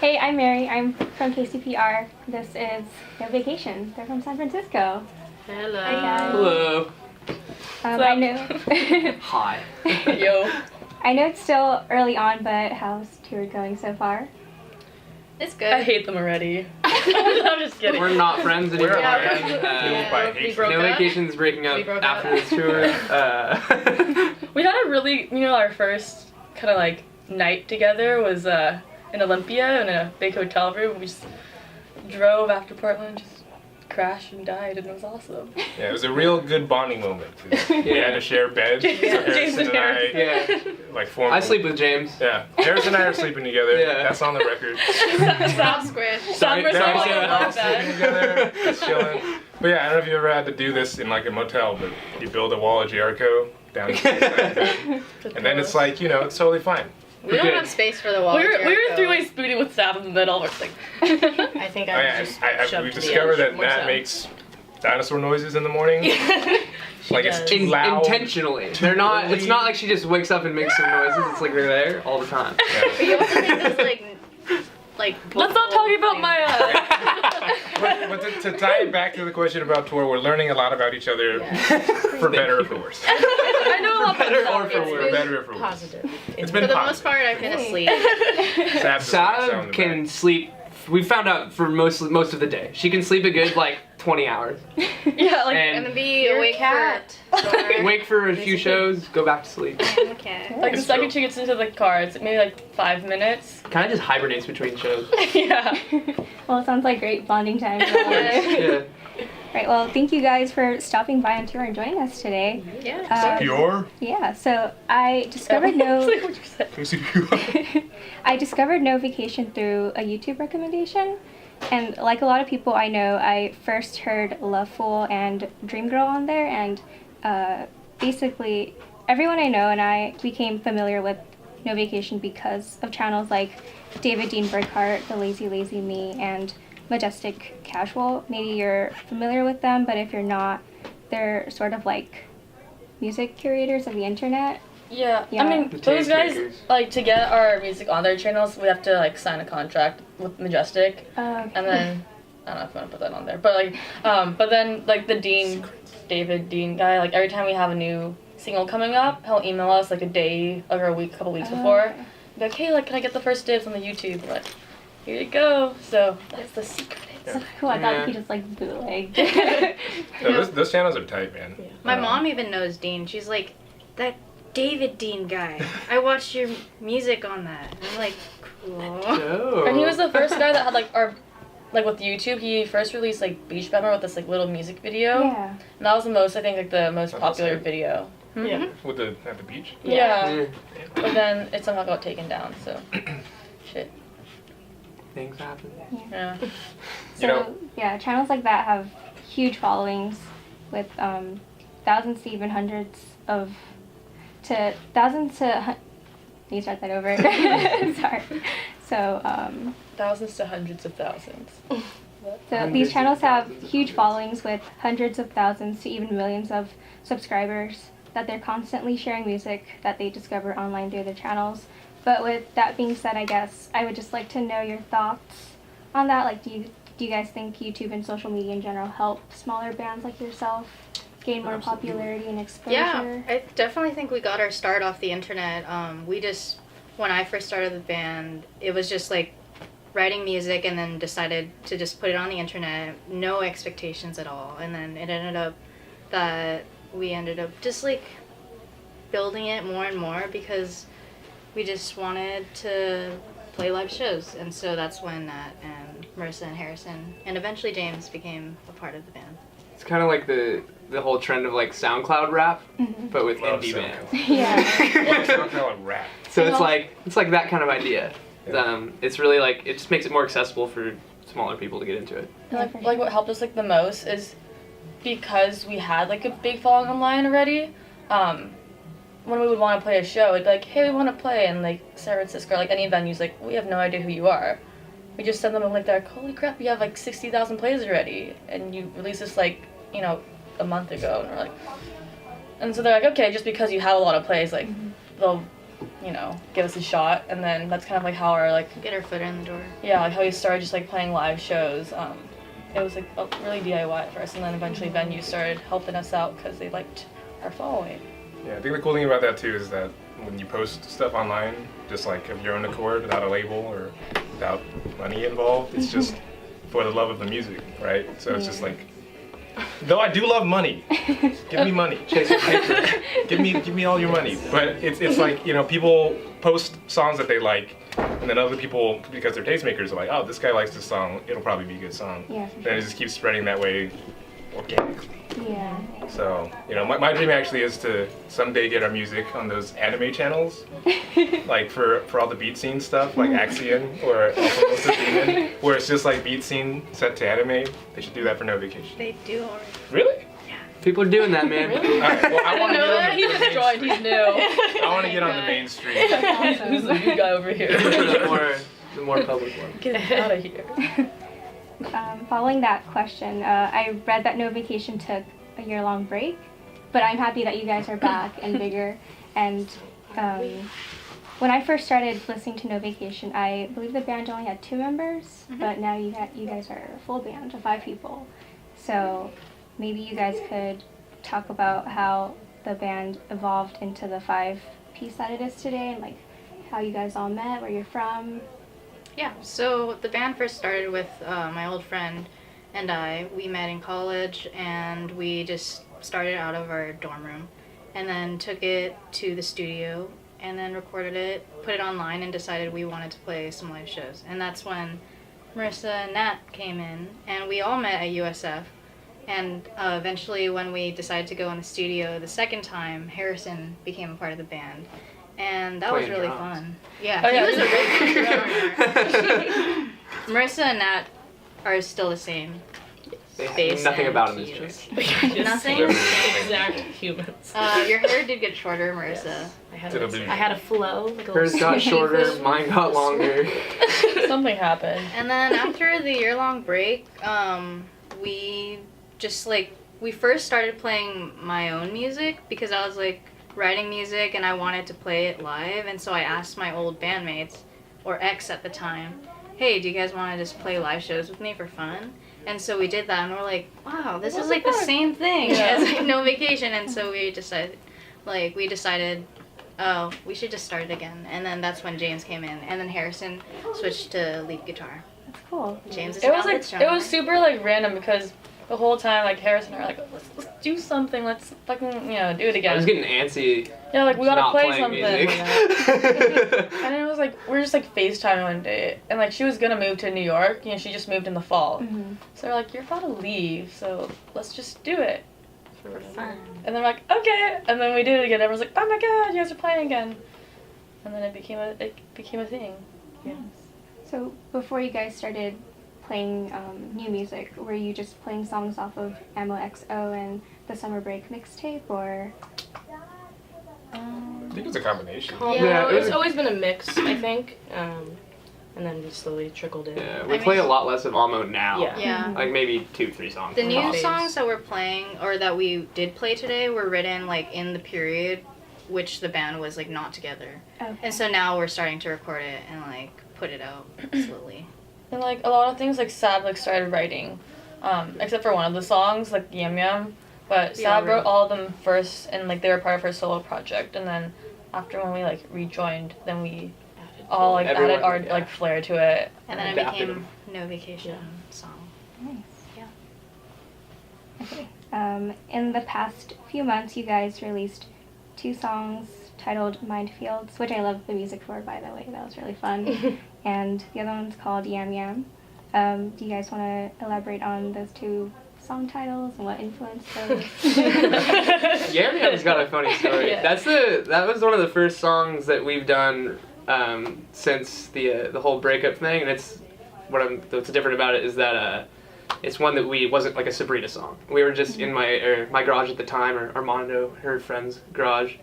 Hey, I'm Mary. I'm from KCPR. This is No Vacation. They're from San Francisco. Hello. Hi, guys. Hello. I know. Hi. Yo. I know it's still early on, but how's tour going so far? It's good. I hate them already. I'm just kidding. We're not friends anymore. Broke No up. Vacation's breaking up broke after up. this tour. We had a really, our first kind of like night together was in Olympia in a big hotel room. We just drove after Portland, just crashed and died, and it was awesome. Yeah, it was a real good bonding moment. We had to share beds. So Harrison and I, like, formed. I sleep with James. Yeah, Harrison and I are sleeping together. Yeah. That's on the record. Stop squish. Sorry, Stop sorry, We're all like sleeping that. together, just chilling. But yeah, I don't know if you ever had to do this in like a motel, but you build a wall of Jericho down the and then it's like, it's totally fine. We don't have space for the wall. We were three-way spooning with Sam in the middle. We're like, I think We've discovered that Matt makes dinosaur noises in the morning. Like it's too loud. Intentionally. They're not. It's not like she just wakes up and makes some noises. It's like they're there all the time. Yeah. But you also think those like let's not talk about my. But to tie it back to the question about tour, we're learning a lot about each other, for better or for worse. I know a lot better about or for For worse. better or for worse. positive. It's been For the positive. most part, I've been asleep. Sav can sleep. We found out for most of the day. She can sleep a good like 20 hours. Yeah, like And And be You're a awake cat. wake for a few shows, go back to sleep. I'm a cat. like the It's second true. she gets into the car, it's maybe like 5 minutes. Kind of just hibernates between shows. Yeah. Well, it sounds like great bonding time for all of you. Yeah. Right, well, thank you guys for stopping by on tour and joining us today. Yeah. Pure? Yeah, so I discovered It's like what you said. KCPR. I discovered No Vacation through a YouTube recommendation. And like a lot of people I know, I first heard Love Fool and Dream Girl on there, and basically everyone I know and I became familiar with No Vacation because of channels like David Dean Burkhart, The Lazy Lazy Me, and Majestic Casual. Maybe you're familiar with them, but if you're not, they're sort of like music curators of the internet. Yeah. Yeah. I mean, The those guys, tastemakers. like, to get our music on their channels, we have to, like, sign a contract with Majestic. Okay. And then, I don't know if I want to put that on there, but, like, but then, like, the David Dean guy, like, every time we have a new single coming up, he'll email us, like, a day or a week, couple weeks before. Be like, hey, like, can I get the first dibs on the YouTube? We're like, here you go. So, that's the secret. That's cool. I thought Yeah. he just like bootlegged. No, those channels are tight, man. My mom even knows Dean. She's like, that David Dean guy. I watched your music on that. And I'm like, cool. Oh. And he was the first guy that had, like, with YouTube, he first released, like, Beach Bummer with this, like, little music video. Yeah. And that was the most, I think, like, the most That's popular sick. video. Yeah. At the beach. Yeah. Yeah. But then it somehow got taken down, so. Shit. Things happen. Yeah. So yeah, channels like that have huge followings with thousands to even hundreds of let me start that over. Sorry. So Thousands to hundreds of thousands. these channels have huge followings with hundreds of thousands to even millions of subscribers that they're constantly sharing music that they discover online through their channels. But with that being said, I guess I would just like to know your thoughts on that. Like, do you guys think YouTube and social media in general help smaller bands like yourself gain more popularity and exposure? Yeah, I definitely think we got our start off the internet. When I first started the band, it was just like writing music and then decided to just put it on the internet, no expectations at all. And then it ended up that we ended up just like building it more and more because we just wanted to play live shows. And so that's when Nat and Marissa and Harrison and eventually James became a part of the band. It's kind of like the whole trend of like SoundCloud rap, but with Love indie SoundCloud. bands. Yeah. SoundCloud rap. So it's like that kind of idea. It's really like it just makes it more accessible for smaller people to get into it. And like what helped us like the most is because we had like a big following online already. When we would want to play a show, it'd be like, hey, we want to play in like San Francisco, or like any venues, like we have no idea who you are. We just send them a link. They're like, holy crap, you have like 60,000 plays already, and you released this like a month ago, and we're like, and so they're like, okay, just because you have a lot of plays, like they'll you know, give us a shot, and then that's kind of like how our like Get our foot in the door. yeah, like how we started just like playing live shows. It was like really DIY at first, and then eventually venues started helping us out because they liked our following. Yeah, I think the cool thing about that too is that when you post stuff online, just like of your own accord, without a label or without money involved, it's just for the love of the music, right? So it's just like, though I do love money, give me money, give me all your money. But it's like, you know, people post songs that they like, and then other people, because they're tastemakers, are like, oh, this guy likes this song, it'll probably be a good song. Yeah, for Then it just keeps spreading that way organically. Yeah. So, you know, my dream actually is to someday get our music on those anime channels, like for all the beat scene stuff, like Axion or Alphamosa Demon, where it's just like beat scene set to anime. They should do that for No Vacation. They do already. Really? People are doing that, man. All right, well, I want to get on He the just main joined. street. He's new. I want to get on the main street. Who's the new guy over here? the more public one. Get out of here. Following that question, I read that No Vacation took a year-long break, but I'm happy that you guys are back and bigger. And when I first started listening to No Vacation, I believe the band only had 2 members, but now you guys are a full band of 5 people. So maybe you guys could talk about how the band evolved into the 5-piece that it is today, and like how you guys all met, where you're from. Yeah, so the band first started with my old friend and I. We met in college, and we just started out of our dorm room and then took it to the studio and then recorded it, put it online, and decided we wanted to play some live shows. And that's when Marissa and Nat came in, and we all met at USF. And eventually, when we decided to go in the studio the second time, Harrison became a part of the band. And that was Playing really drums. fun. Yeah, Oh, he yeah. was a really good drummer. Marissa and Nat are still the same. Bass Nothing and about him has keys. changed. Nothing? Exact humans. Your hair did get shorter, Marissa. Yes. I had, To the a, blue. I had a flow. Like a Hers little got shorter, mine got longer. Something happened. And then after the year-long break, we just we first started playing my own music because I was like writing music and I wanted to play it live, and so I asked my old bandmates, or ex at the time, hey, do you guys want to just play live shows with me for fun? And so we did that, and we're like, wow, this is like the same thing as like No Vacation. And so we decided, oh, we should just start it again. And then that's when James came in, and then Harrison switched to lead guitar. That's cool. James is It was now like the drummer. it was super like random because the whole time like Harrison and I were like, let's do something, let's fucking do it I again. was getting antsy. Yeah, like we gotta not play playing something. music. And it was like we're just like FaceTime one day, and like she was gonna move to New York. You know, she just moved in the fall. Mm-hmm. So we're like, you're about to leave, so let's just do it. for fun. And then we're like, okay. And then we did it again. Everyone's like, oh my god, you guys are playing again. And then it became a thing. Yeah. So before you guys started playing new music, were you just playing songs off of Ammo XO and the Summer Break mixtape, or? I think it's a combination. Yeah, It's always been a mix, I think. And then we slowly trickled in. Yeah, we I play mean- a lot less of Amo now. Yeah. Yeah. Like maybe 2-3 songs. The new tops. songs that we're playing, or that we did play today, were written like in the period which the band was like not together. Okay. And so now we're starting to record it and like put it out slowly. And like a lot of things like Sab like started writing, except for one of the songs like Yam Yam. But We all Sab wrote wrote. all of them first, and like they were part of her solo project. And then after when we like rejoined, then we all like Everyone- added our yeah. like flair to it. And then it Adapted became No Vacation song. Nice. Yeah. Okay. In the past few months, you guys released 2 songs titled Minefields, which I love the music for, by the way. That was really fun. And the other one's called Yam Yam. Do you guys want to elaborate on those 2 song titles and what influenced those? Yam Yam's got a funny story. Yeah. That was one of the first songs that we've done since the whole breakup thing, and what's different about it is that it's one that wasn't like a Sabrina song. We were just in my garage at the time, or Armando, her friend's garage,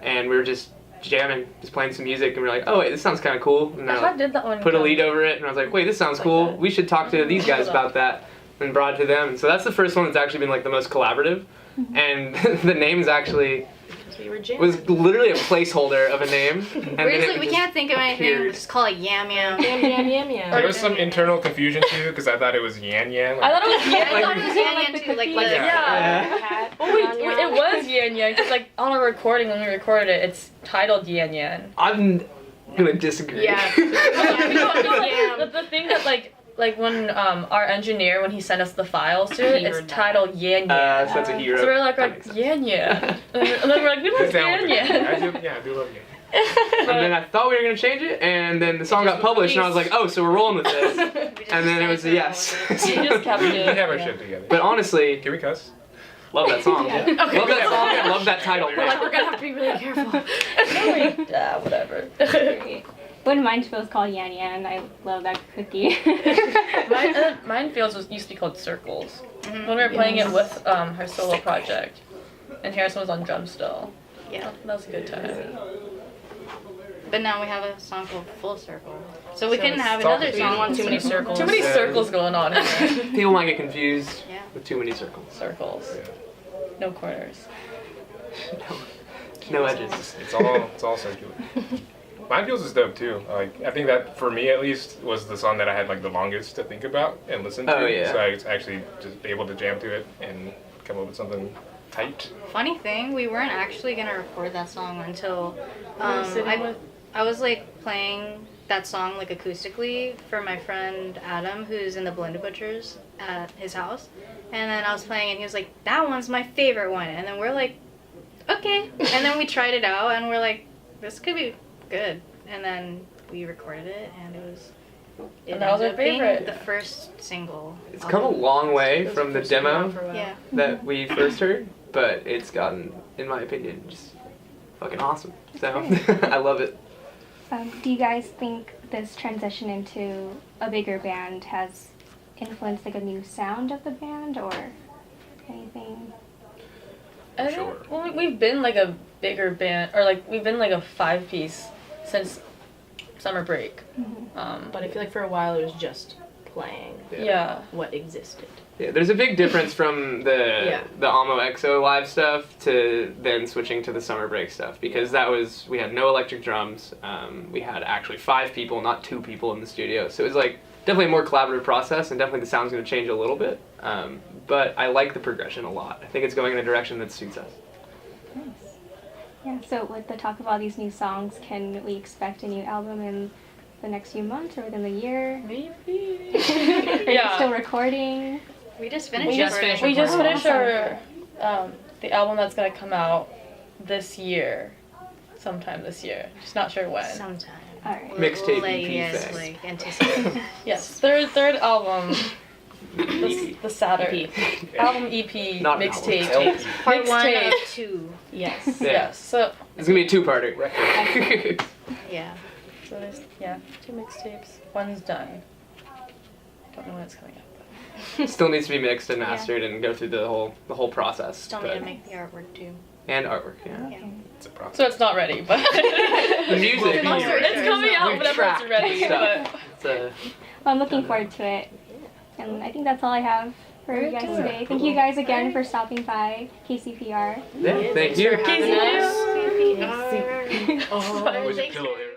and we were just jamming, just playing some music, and we were like, oh wait, this sounds kind of cool. And How I did that one put a go? lead over it, and I was like, wait, this sounds Like cool. that. We should talk to these guys about that, and brought it to them. And so that's the first one that's actually been like the most collaborative, and the name's actually So you were jamming. was literally a placeholder of a name. And We're then just it like, we just can't think of anything. appeared. We'll just call it Yam Yam. Yam yam yam yam. There was some internal confusion too, because I thought it was Yan Yan. I thought it was I Yan. thought it was Yan Yan too, like the Yeah. Oh, it was Yan Yan, because like on our recording, when we recorded it, it's titled Yan Yan. I'm gonna disagree. Yeah. The thing that like when our engineer, when he sent us the files to it, it's titled Yan Yan. So that's a hero. So we're like, That makes sense. Yan Yan. And then we're like, we Sit like down Yan with it. Yan. I do love Yan. And then I thought we were gonna change it, and then the song got published, and I was like, oh, so we're rolling with this. And then it was a yes. We just kept We it. have our shit together. But honestly, Can we cuss? love that song. Yeah. Love that song and love that title. We're like, we're gonna have to be really careful. Whatever. When mine feels called Yan Yan, I love that cookie. Mine feels used to be called Circles. When we were playing it with her solo project, and Harrison was on drums still. Yeah. That was a good time. But now we have a song called Full Circle. So we So can it's have all another confusing. song. Want too many circles. Too many circles going on in there. People might get confused Yeah. with too many circles. Circles. No corners. No edges. It's all circular. Mind Feels is dope too. Like I think that for me at least was the song that I had like the longest to think about and listen to. Oh, yeah. So I was actually just able to jam to it and come up with something tight. Funny thing, we weren't actually gonna record that song until sitting with- I was like playing that song like acoustically for my friend Adam, who's in the Blended Butchers at his house, and then I was playing and he was like, "That one's my favorite one," and then we're like, "Okay," and then we tried it out and we're like, "This could be good," and then we recorded it and it was. And that was our ended up being favorite. The first single. It's come a long way from the demo Yeah. that we first heard, but it's gotten, in my opinion, just fucking awesome. So I love it. Do you guys think this transition into a bigger band has influenced like a new sound of the band or anything? I Sure. think, well, we've been like a bigger band, or like we've been like a 5-piece since summer break. But I feel like for a while it was just playing Yeah. what existed. Yeah, there's a big difference from the Yeah. Almo EXO live stuff to then switching to the summer break stuff, because that was, we had no electric drums. We had actually 5 people, not 2 people in the studio. So it was like definitely a more collaborative process, and definitely the sound's going to change a little bit. But I like the progression a lot. I think it's going in a direction that suits us. Nice. Yeah, so with the talk of all these new songs, can we expect a new album in the next few months or within the year? Maybe. Are you Yeah. still recording? We just finished. We just recording. finished We just recording. finished our the album that's gonna come out this year, sometime this year. Just not sure when. Sometime. All right. Mixtape We'll let EP you guys, thing. like, anticipate. Yes, third album. The Saturn album EP Not an mixtape. album. Part one Mixtape. of 2. Yes. Yeah. Yes. So It's going to be a 2-parter. Yeah. so there's 2 mixtapes. One's done. Don't know when it's coming out. Still needs to be mixed and mastered and go through the whole process. Still need to make the artwork too. And artwork, yeah. Yeah. It's a process. So it's not ready, but The music. Will be it's coming out We've whenever it's tracked ready. stuff. But It's a, Well, I'm looking forward to it. And I think that's all I have for you guys today. Thank you guys again for stopping by KCPR. yeah, thank you. Having us. KCPR. Where's your pillow there?